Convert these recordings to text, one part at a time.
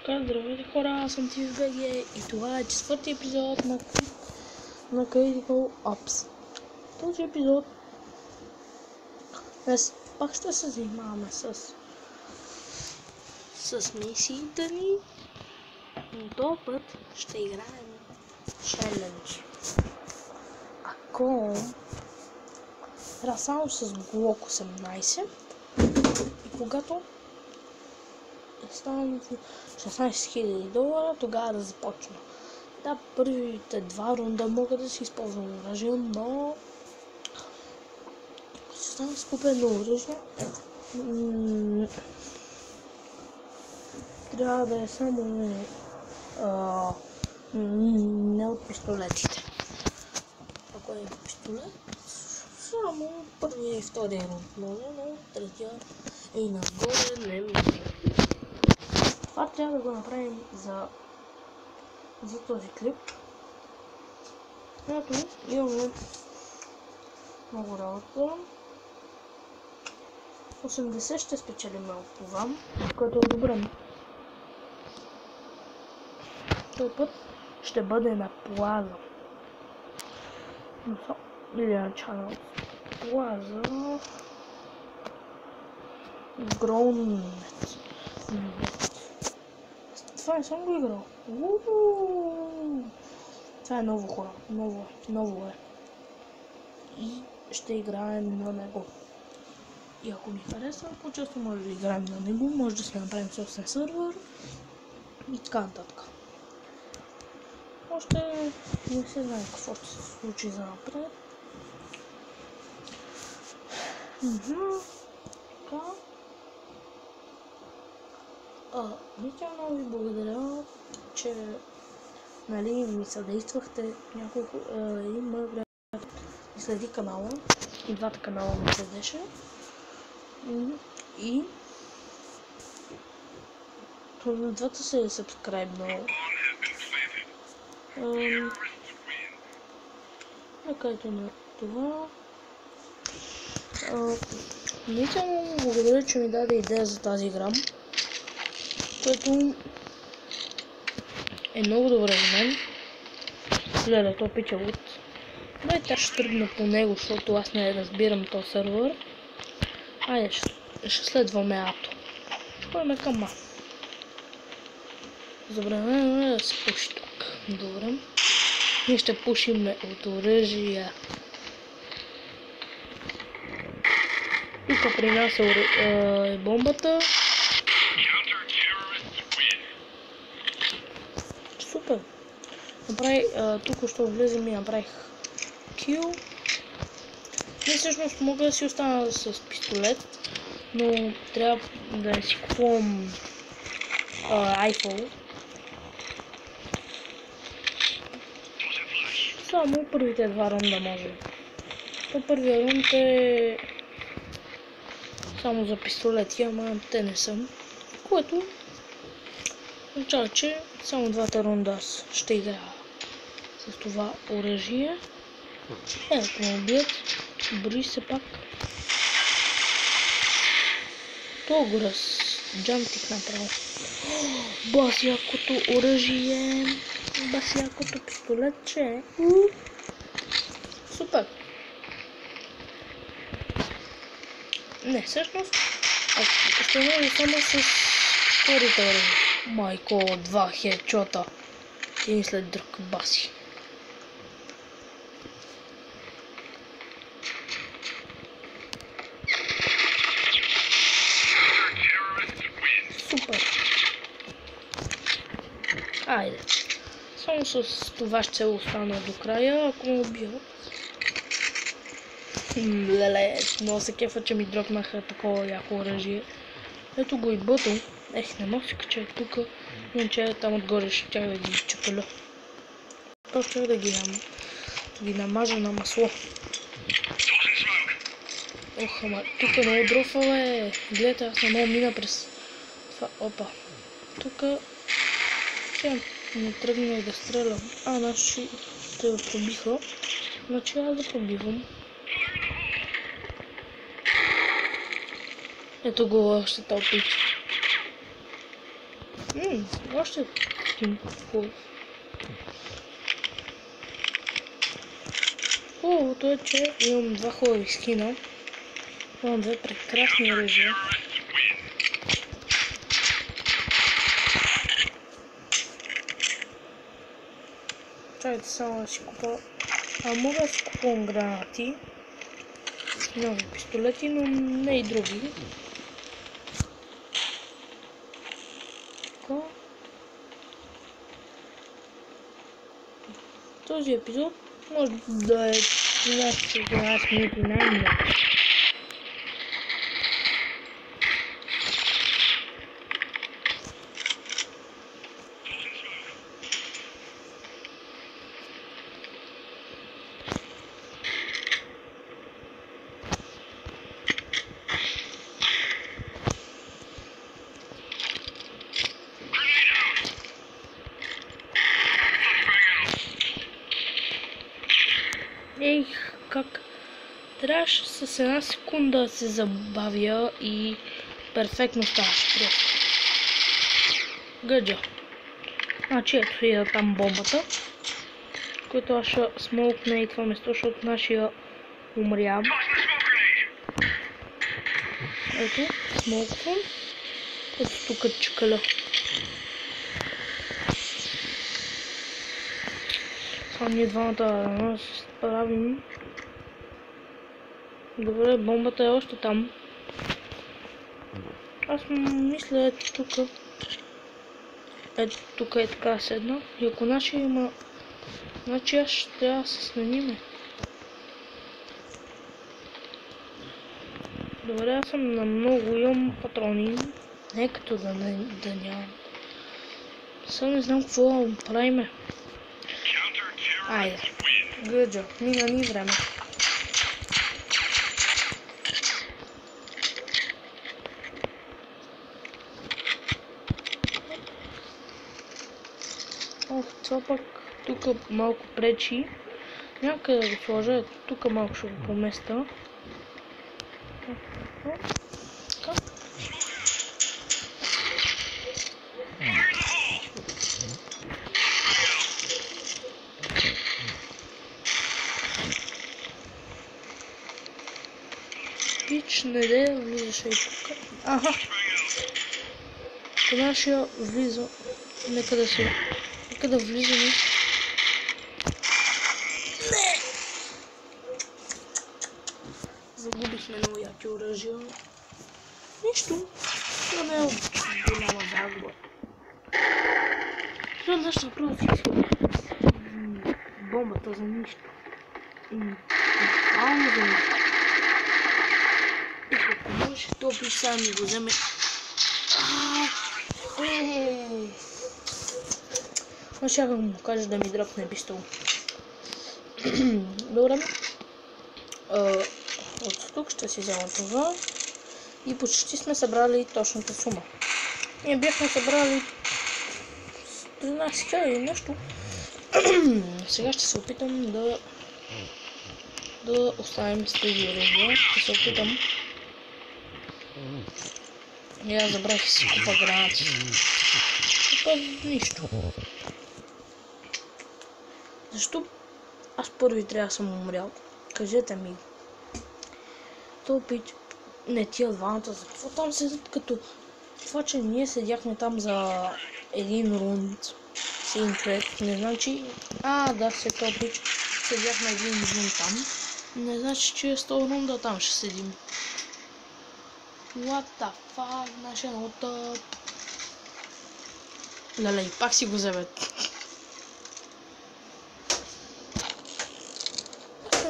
Така, здравейте хора, аз съм TVBG и това е четвърти епизод на Critical Ops. Този епизод днес пак ще се занимаваме с мисиите ни, но този път ще играем челендж. Ако игра само с Glock 18 и когато станат $16,000, тогава да започна. Да, първите два рунда мога да си използвам оръжие, но ще стана скупено оръжие. Трябва да е само не от пистолетите. Ако е пистолет, само първия и втория рунд може, но третия и нагоре не може. Това трябва да го направим за този клип. Ето, имаме много работа. 80 ще спечелим от това, което е добре. Този път ще бъде на Плаза. Или на Channel. Плаза. Гроунет. Това не съм го играл. Това е ново, хора. Ново е. И ще играем на него. И ако ми харесва, по-често може да играем на него. Може да си направим собствен сервер. И така нататък. Още не се знае какво ще се случи за напред. Така. Витя, много ви благодаря, че ми съдействахте. Има време да следи канала. И двата канала ми следеше. И на двата се е сабскрайбнал. Накъдето на това. Витя, много благодаря, че ми даде идея за тази игра, което е много добре за мен. Гледа, то пича лут. Дай тя ще тръгна по него, защото аз не разбирам този сервер. Айде, ще следваме Ато. Ходим към А. Забранено е да се пуши тук. Добре. Ние ще пушим от оръжия. Тук при нас е бомбата. Супер! Тук ще влезем и направих кил. Не, всъщност мога да си остана с пистолет, но трябва да си купувам iPhone. Само първите два рунда може. То първия рунд е само за пистолети, ама те не съм. Което означава, че само двата рунда ще играя с това оръжие. Ако ме убият, брои се пак. Толкова джамтих направо. Бас якото оръжие. Бас якото пистолетче. Супер. Не, всъщност, ще може само с вторите оръжия. Майко, два хедшота. Един след друг баси. Супер. Айде. Само с това ще остана до края, ако ме убия. Леле, много се кефа, че ми дропнаха такова яко оръжие. Ето го и бъто. Не мога си кача тук. Иначе там отгоре ще тях да ги чупаля. Просто ще да ги намажа на масло. Ох, ама тук е много дрофа, бе. Гледайте, аз не мога мина през това. Опа. Тук сега не тръгнах да стрелям. Наши те пробиха. Значи аз да пробивам. Ето го още топи. Още скин. Хубаво. Хубавото е, че имам два хубави скина. Имам две прекрасни оръжия. Чакайте само да си купа. Мога да си купувам гранати. Нови пистолети, но не и други. Така. Този епизод може да е 13-12 минути най-много. Ех, как трябваше с една секунда да се забавя и перфектно ставаше просто. Гъджа. Значи ето и там бомбата, която аз ще смолкна и това место, защото нашия умря. Ето, смолквам. Ето тук чекаля. Само ние двамата се справим. Добре, бомбата е още там. Аз мисля ето тук. Ето тук е така седна. И ако нашия има... Значи аз ще трябва да се смениме. Добре, аз съм на много, имам патрони. Не като да нямам. Сега не знам какво да правиме. Айде. Гъджа, мина ни време. Ох, това пък тук малко пречи. Някъде да го сложа, тук малко ще го поместа. Така. Пич, не де влизаше и тук. Аха! Кога ще я влиза? Нека да влизаме. Не! Загубихме много яки оръжия. Нищо. Това не е голяма загуба. Това нещо просто изходи. Бомбата за нищо. Буквално за нищо. Ако можеш то пиш сам и го вземе. Но ще му кажа да ми дръпне пистол. Добре. От тук ще си взема това. И почти сме събрали точната сума. Ние бяхме събрали 13 000 и нещо. Сега ще се опитам да оставим с тези оръжия. Ще се опитам. И аз забравих да си купа гранати. Това нищо. Защо аз първи трябва да съм умрял? Кажете ми. То пич... Не, тия двамата, за какво там седят като... Това, че ние седяхме там за един рунд с един човек, не значи... Да, се топич. Седяхме един рунд там. Не значи, че 100 рунда там ще седим. What the fuck, нашия много тъп. Леле, и пак си го завет.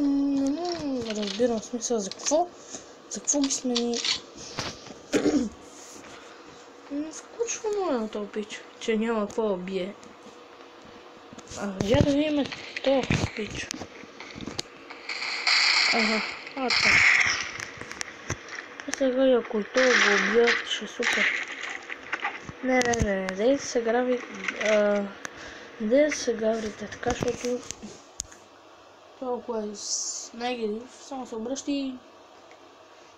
Не разбирам смисъл за какво. За какво ги смени? Не включва моя на този пич, че няма какво да бие. Я да видим този пич. Така. Сега и ако и това го убият, ще супер. Не, дей се грави... Дей се гаврите така, защото... Толкова е негатив, само се обръщи и...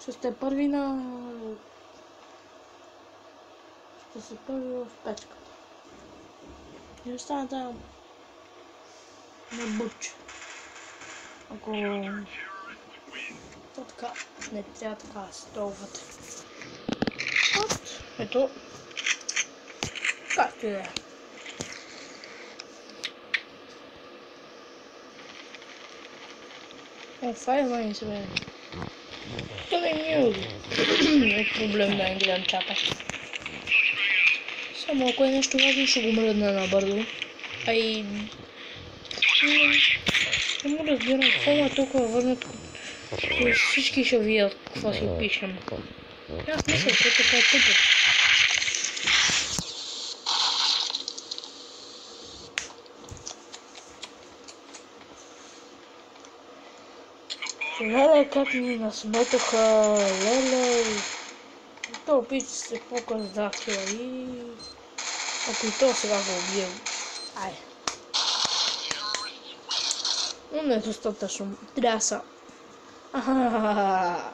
Ще сте първи на... ще се първи в печка. И остана там на буче. Ако то така, не трябва така да се толвате. Вот, ето, както и да е. Това е май се бе. То не ми е проблем да не гледам чата. Само ако е нещо важно, ще го мръдна набързо. А и... не му разбирам какво ме е толкова върнат. Всички ще видят какво си пишем. Аз мисля, че така е тъпо. Леле, как ми насметоха, леле. То пич се показахте и... ако и то сега го убием. Ай. Но не е достатъчно. Тряса. Ахахахаха.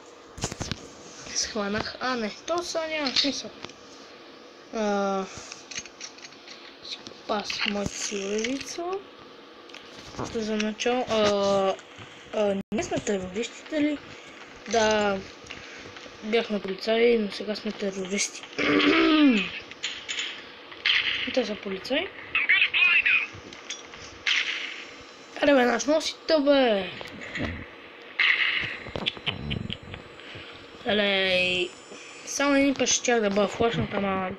Схванах. А, не. То са няма смисъл. Пас моята силовица. За начало... не сме терористите ли? Да... бяхме полицаи, но сега сме терористи. Те са полицаи. Аре бе, наш носите бе! Лелей... само един път ще тях да бъда флашнат, ама...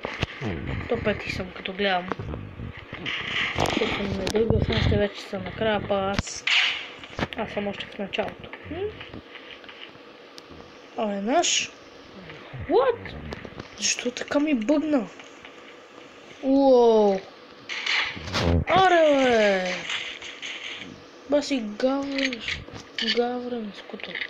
то пети съм като гледам. Тук съм на друга, съм ще вече съм накрая, па аз съм още в началото. Абе, наш... What? Защо така ми бъгна? Уоу! Аре бе! Ба си гаврен скутър.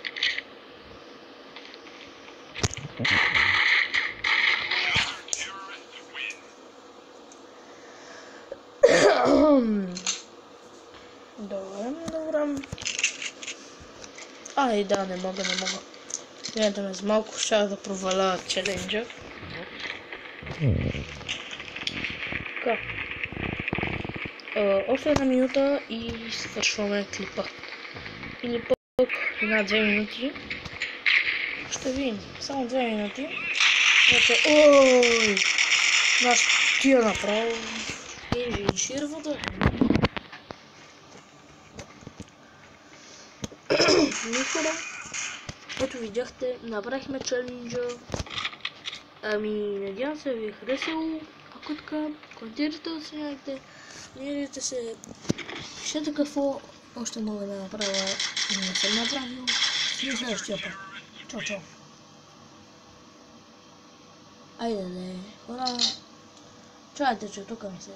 Добре. Ай, да, не мога. Гледайте ме, с малко щях да проваля челенджа. Така. Още една минута и свършваме клипа. Или пък 1-2 минути. Ще видим. Само 2 минути. Вече, ой! Нас тия направо. И ширвата. Никога. Ето видяхте, направихме челенджа. Ами, надявам се ви е харесало. Ако така, коментирайте, оценявайте, абонирайте се, пишете какво още мога да направя и не съм направил. И следващия път. Чао. Айде, хора. Чувайте, че тук ми се